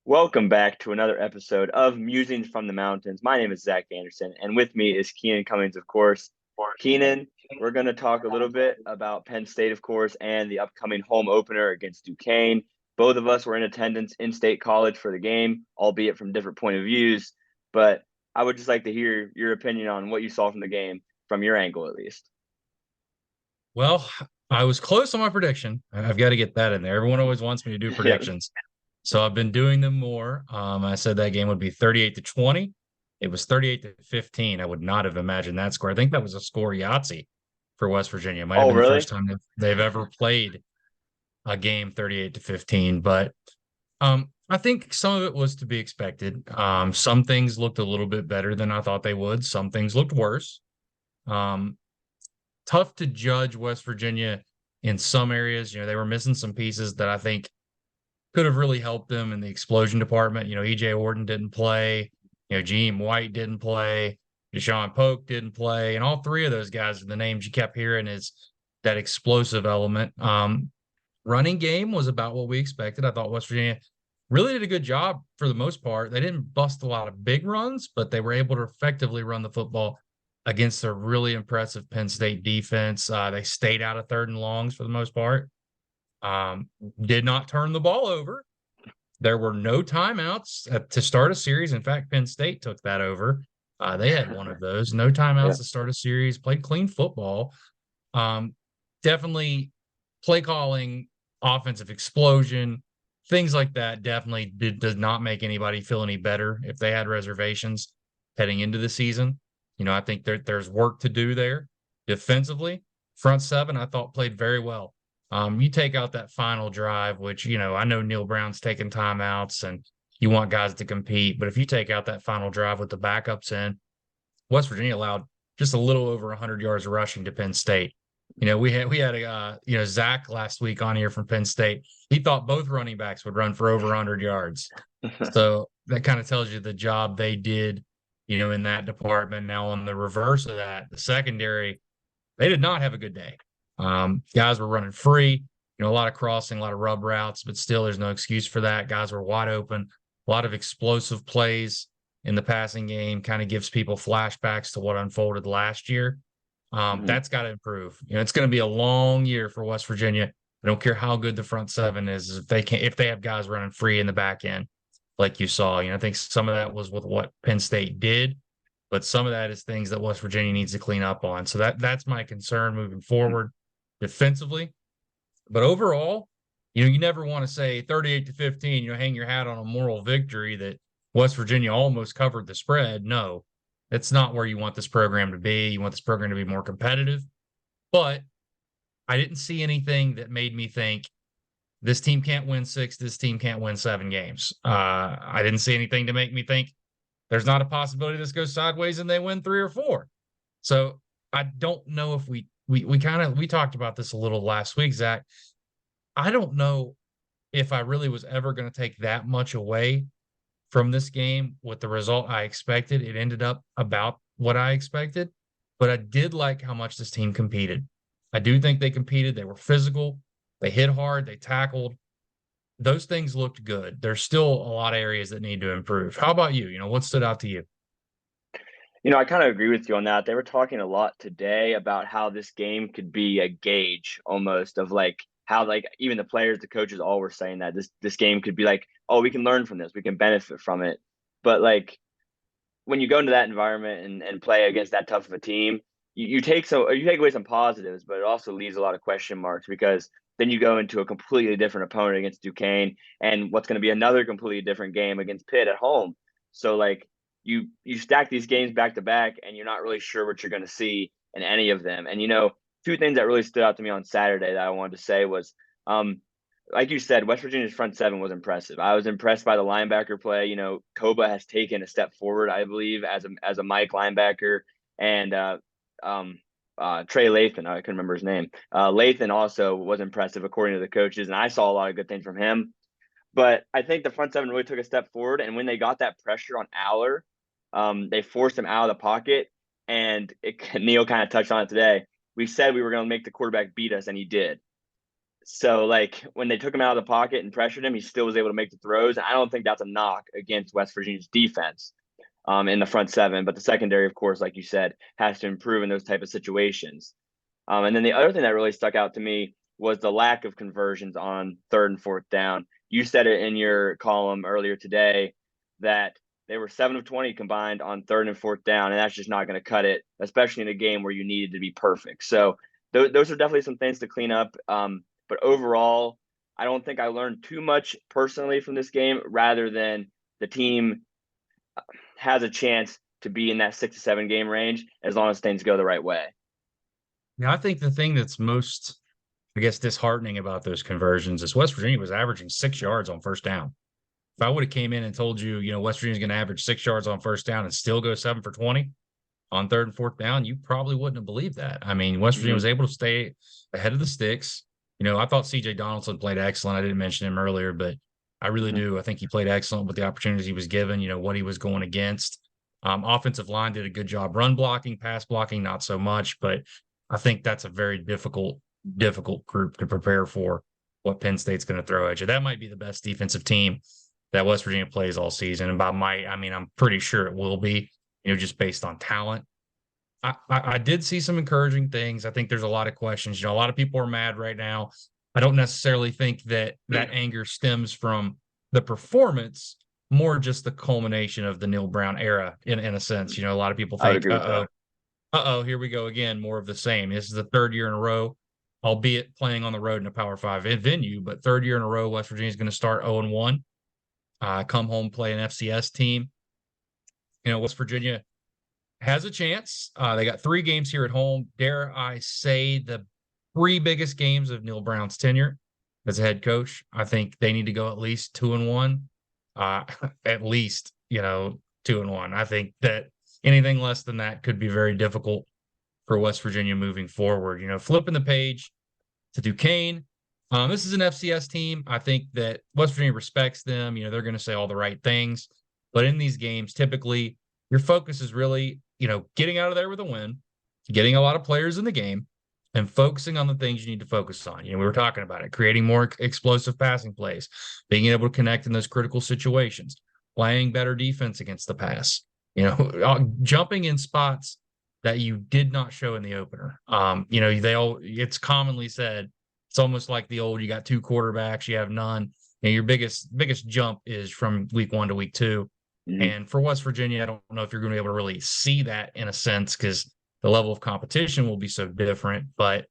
Welcome back to another episode of Musings from the Mountains. My name is Zach Anderson, and with me is Keenan Cummings, of course. Keenan, we're going to talk a little bit about Penn State, of course, and the upcoming home opener against Duquesne. Both of us were in attendance in State College for the game, albeit from different point of views. But I would just like to hear your opinion on what you saw from the game, from your angle at least. Well, I was close on my prediction. I've got to get that in there. Everyone always wants me to do Yep. predictions. So I've been doing them more. I said that game would be 38-20. It was 38-15. I would not have imagined that score. I think that was a score Yahtzee for West Virginia. It might have Oh, been the really? first time they've ever played a game 38-15. But I think some of it was to be expected. Some things looked a little bit better than I thought they would. Some things looked worse. Um, Tough to judge West Virginia in some areas. They were missing some pieces that I think could have really helped them in the explosion department. EJ Orton didn't play. Gene White didn't play. Deshaun Polk didn't play. And all three of those guys are the names you kept hearing is that explosive element. Running game was about what we expected. I thought West Virginia really did a good job for the most part. They didn't bust a lot of big runs, but they were able to effectively run the football against a really impressive Penn State defense. They stayed out of third and longs for the most part. Did not turn the ball over. There were no timeouts to start a series. In fact, Penn State took that over. They had one of those. No Yeah. timeouts to start a series. Played clean football. Um, Definitely play calling, offensive explosion, things like that. Definitely does not make anybody feel any better if they had reservations heading into the season. I think there's work to do there defensively. Front seven, I thought played very well. You take out that final drive, which, I know Neil Brown's taking timeouts and you want guys to compete. But if you take out that final drive with the backups in, West Virginia allowed just a little over 100 yards rushing to Penn State. We had a Zach last week on here from Penn State. He thought both running backs would run for over 100 yards. So that kind of tells you the job they did, in that department. Now on the reverse of that, the secondary, they did not have a good day. Guys were running free, a lot of crossing, a lot of rub routes, but still there's no excuse for that. Guys were wide open, a lot of explosive plays in the passing game, kind of gives people flashbacks to what unfolded last year. Mhm. That's got to improve. It's going to be a long year for West Virginia. I don't care how good the front seven is, if they have guys running free in the back end, like you saw. I think some of that was with what Penn State did, but some of that is things that West Virginia needs to clean up on. So that's my concern moving forward defensively. But overall, you never want to say 38-15, hang your hat on a moral victory that West Virginia almost covered the spread. No, that's not where you want this program to be. You want this program to be more competitive. But I didn't see anything that made me think this team can't win six, this team can't win seven games. I didn't see anything to make me think there's not a possibility this goes sideways and they win three or four. So I don't know if we talked about this a little last week, Zach. I don't know if I really was ever going to take that much away from this game with the result I expected. It ended up about what I expected, but I did like how much this team competed. I do think they competed. They were physical. They hit hard. They tackled. Those things looked good. There's still a lot of areas that need to improve. How about you? What stood out to you? I kind of agree with you on that. They were talking a lot today about how this game could be a gauge almost of like how like even the players, the coaches all were saying that this game could be like, oh, we can learn from this, we can benefit from it. But like when you go into that environment and play against that tough of a team, you take away some positives, but it also leaves a lot of question marks because then you go into a completely different opponent against Duquesne and what's going to be another completely different game against Pitt at home. So like you stack these games back to back and you're not really sure what you're going to see in any of them. And two things that really stood out to me on Saturday that I wanted to say was like you said, West Virginia's front seven was impressive. I was impressed by the linebacker play. Koba has taken a step forward, I believe, as a Mike linebacker, and Trey Lathan, I couldn't remember his name. Lathan also was impressive according to the coaches, and I saw a lot of good things from him. But I think the front seven really took a step forward, and when they got that pressure on Aller, they forced him out of the pocket, and Neil kind of touched on it today. We said we were going to make the quarterback beat us, and he did. So like when they took him out of the pocket and pressured him, he still was able to make the throws. And I don't think that's a knock against West Virginia's defense in the front seven. But the secondary, of course, like you said, has to improve in those type of situations. And then the other thing that really stuck out to me was the lack of conversions on third and fourth down. You said it in your column earlier today that they were 7 of 20 combined on third and fourth down, and that's just not going to cut it, especially in a game where you needed to be perfect. So those are definitely some things to clean up. But overall, I don't think I learned too much personally from this game, rather than the team has a chance to be in that 6 to 7 game range as long as things go the right way. Yeah, I think the thing that's most, I guess, disheartening about those conversions is West Virginia was averaging 6 yards on first down. If I would have came in and told you, West Virginia's going to average 6 yards on first down and still go 7 for 20 on third and fourth down, you probably wouldn't have believed that. I mean, West Virginia Mm-hmm. was able to stay ahead of the sticks. I thought CJ Donaldson played excellent. I didn't mention him earlier, but I really Mm-hmm. do. I think he played excellent with the opportunities he was given, what he was going against. Offensive line did a good job run blocking, pass blocking, not so much, but I think that's a very difficult group to prepare for what Penn State's going to throw at you. That might be the best defensive team that West Virginia plays all season. And by might, I mean, I'm pretty sure it will be, just based on talent. I did see some encouraging things. I think there's a lot of questions. A lot of people are mad right now. I don't necessarily think that anger stems from the performance, more just the culmination of the Neil Brown era in a sense. A lot of people I would think, agree with that. here we go again, more of the same. This is the third year in a row, albeit playing on the road in a Power Five venue, but third year in a row, West Virginia is going to start 0-1, come home, play an FCS team. West Virginia has a chance. They got 3 games here at home. Dare I say the 3 biggest games of Neil Brown's tenure as a head coach. I think they need to go at least 2-1. At least, 2-1. I think that anything less than that could be very difficult for West Virginia moving forward. Flipping the page to Duquesne. This is an FCS team. I think that West Virginia respects them. They're going to say all the right things. But in these games, typically, your focus is really, getting out of there with a win, getting a lot of players in the game, and focusing on the things you need to focus on. We were talking about it, creating more explosive passing plays, being able to connect in those critical situations, playing better defense against the pass, jumping in spots that you did not show in the opener. It's commonly said, it's almost like the old, you got 2 quarterbacks, you have none. Your biggest jump is from week 1 to week 2. Mm-hmm. And for West Virginia, I don't know if you're going to be able to really see that in a sense, because the level of competition will be so different. But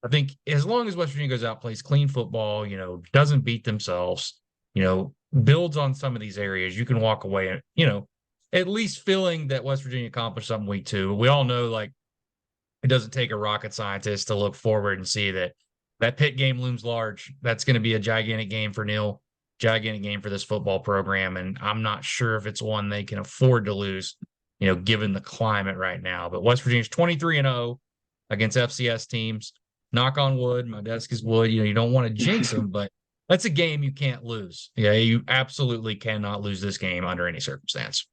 I think as long as West Virginia goes out, plays clean football, doesn't beat themselves, builds on some of these areas, you can walk away, at least feeling that West Virginia accomplished something week 2. We all know, like, it doesn't take a rocket scientist to look forward and see that Pitt game looms large. That's going to be a gigantic game for Neil, gigantic game for this football program. And I'm not sure if it's one they can afford to lose, given the climate right now. But West Virginia's 23-0 against FCS teams. Knock on wood. My desk is wood. You don't want to jinx them, but that's a game you can't lose. Yeah, you absolutely cannot lose this game under any circumstance.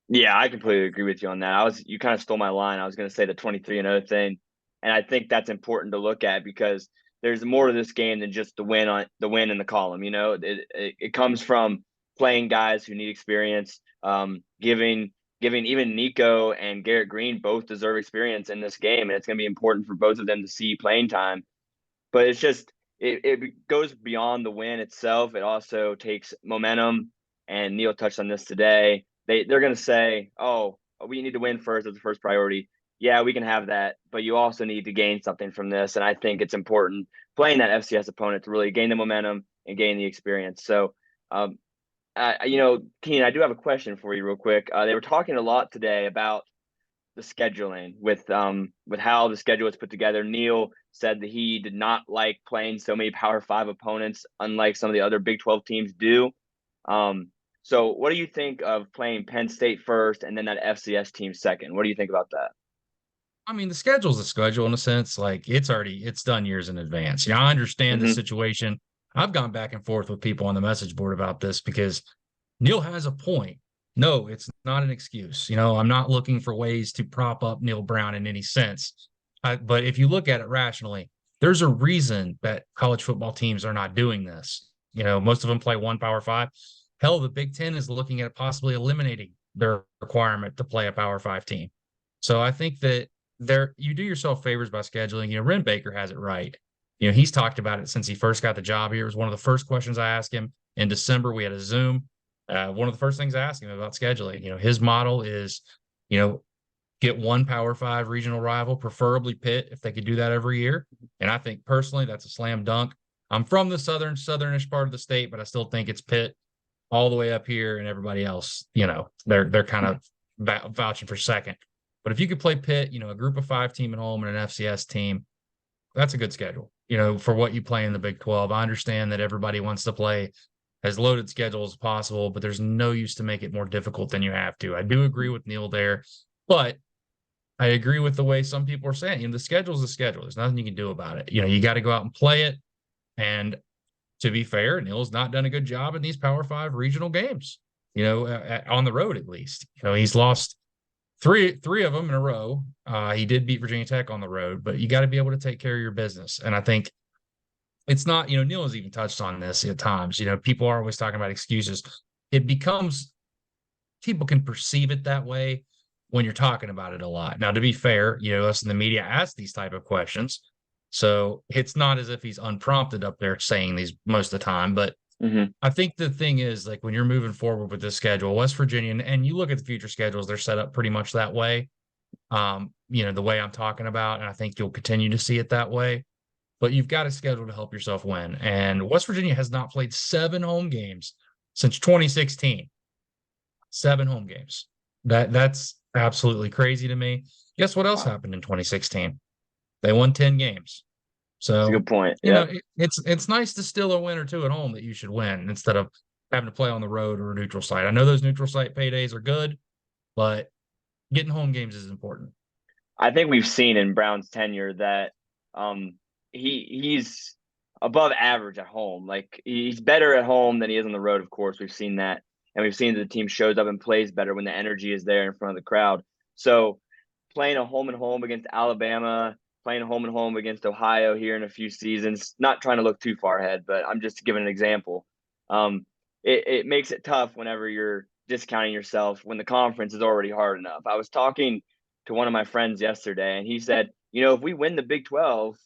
Yeah, I completely agree with you on that. You kind of stole my line. I was going to say the 23-0 thing, and I think that's important to look at because there's more to this game than just the win in the column. It comes from playing guys who need experience, giving even Nico and Garrett Green both deserve experience in this game, and it's going to be important for both of them to see playing time. But it's just it goes beyond the win itself. It also takes momentum, and Neil touched on this today. They're going to say, "Oh, we need to win first as the first priority." Yeah, we can have that, but you also need to gain something from this, and I think it's important playing that FCS opponent to really gain the momentum and gain the experience. So, Keenan, I do have a question for you, real quick. They were talking a lot today about the scheduling with how the schedule is put together. Neil said that he did not like playing so many Power Five opponents, unlike some of the other Big 12 teams do. So what do you think of playing Penn State first and then that FCS team second? What do you think about that? I mean, the schedule's a schedule in a sense. Like, it's done years in advance. I understand the Mm-hmm. situation. I've gone back and forth with people on the message board about this because Neil has a point. No, it's not an excuse. I'm not looking for ways to prop up Neil Brown in any sense. But if you look at it rationally, There's a reason that college football teams are not doing this. Most of them play one Power Five. Hell, the Big Ten is looking at possibly eliminating their requirement to play a Power Five team. So I think that you do yourself favors by scheduling. Ren Baker has it right. He's talked about it since he first got the job here. It was one of the first questions I asked him in December. We had a Zoom. One of the first things I asked him about scheduling. His model is, you know, get one Power Five regional rival, preferably Pitt, if they could do that every year. And I think personally that's a slam dunk. I'm from the southernish part of the state, but I still think it's Pitt all the way up here, and everybody else, they're kind of vouching for second. But if you could play Pitt, a group of five team at home and an FCS team, that's a good schedule. For what you play in the Big 12. I understand that everybody wants to play as loaded schedule as possible, but there's no use to make it more difficult than you have to. I do agree with Neil there, but I agree with the way some people are saying, the schedule is the schedule. There's nothing you can do about it. You got to go out and play it. And to be fair, Neil's not done a good job in these Power Five regional games, on the road at least. He's lost three of them in a row. He did beat Virginia Tech on the road, but you got to be able to take care of your business. And I think it's not, Neil has even touched on this at times. People are always talking about excuses. It becomes, people can perceive it that way when you're talking about it a lot. Now, to be fair, us in the media ask these type of questions. So it's not as if he's unprompted up there saying these most of the time. But I think the thing is, like, when you're moving forward with this schedule, West Virginia, and you look at the future schedules, they're set up pretty much that way. The way I'm talking about, and I think you'll continue to see it that way. But you've got a schedule to help yourself win. And West Virginia has not played 7 home games since 2016. 7 home games. That's absolutely crazy to me. Guess what else happened in 2016? They won 10 games. So that's a good point. Yeah, it's nice to still a win or two at home that you should win instead of having to play on the road or a neutral site. I know those neutral site paydays are good, but getting home games is important. I think we've seen in Brown's tenure that he's above average at home. Like, he's better at home than he is on the road. Of course, we've seen that, and we've seen that the team shows up and plays better when the energy is there in front of the crowd. So playing a home and home against Alabama, playing home and home against Ohio here in a few seasons, not trying to look too far ahead, but I'm just giving an example. It makes it tough whenever you're discounting yourself when the conference is already hard enough. I was talking to one of my friends yesterday, and he said, if we win the Big 12,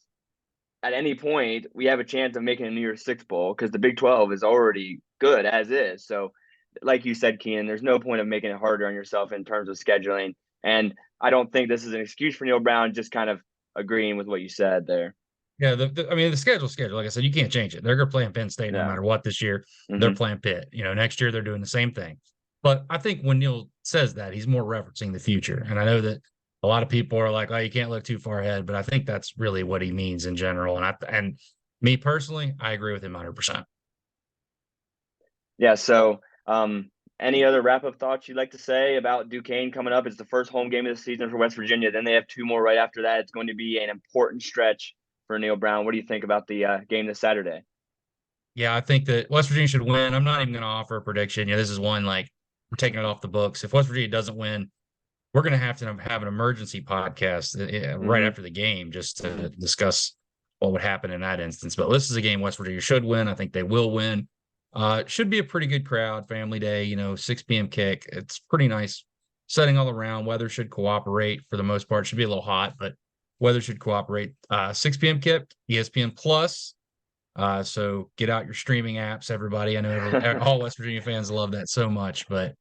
at any point, we have a chance of making a New Year's Six Bowl because the Big 12 is already good as is. So, like you said, Keenan, there's no point of making it harder on yourself in terms of scheduling. And I don't think this is an excuse for Neil Brown, just kind of agreeing with what you said there. Yeah, the schedule. Like I said, you can't change it. They're going to play in Penn State no matter what this year. They're playing Pitt. Next year they're doing the same thing. But I think when Neil says that, he's more referencing the future. And I know that a lot of people are like, "Oh, you can't look too far ahead," but I think that's really what he means in general. And me personally, I agree with him 100%. Yeah. So, any other wrap-up thoughts you'd like to say about Duquesne coming up? It's the first home game of the season for West Virginia. Then they have 2 more right after that. It's going to be an important stretch for Neil Brown. What do you think about the game this Saturday? Yeah, I think that West Virginia should win. I'm not even going to offer a prediction. This is one, like, we're taking it off the books. If West Virginia doesn't win, we're going to have an emergency podcast right after the game just to discuss what would happen in that instance. But this is a game West Virginia should win. I think they will win. It should be a pretty good crowd, family day, 6 p.m. kick. It's pretty nice setting all around. Weather should cooperate for the most part. It should be a little hot, but weather should cooperate. 6 p.m. kick, ESPN Plus. So get out your streaming apps, everybody. I know all West Virginia fans love that so much, but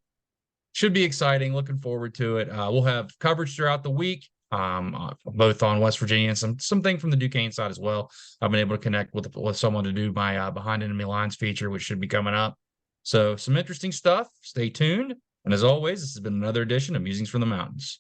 should be exciting. Looking forward to it. We'll have coverage throughout the week, both on West Virginia and something from the Duquesne side as well. I've been able to connect with someone to do my Behind Enemy Lines feature, which should be coming up. So some interesting stuff. Stay tuned. And as always, this has been another edition of Musings from the Mountains.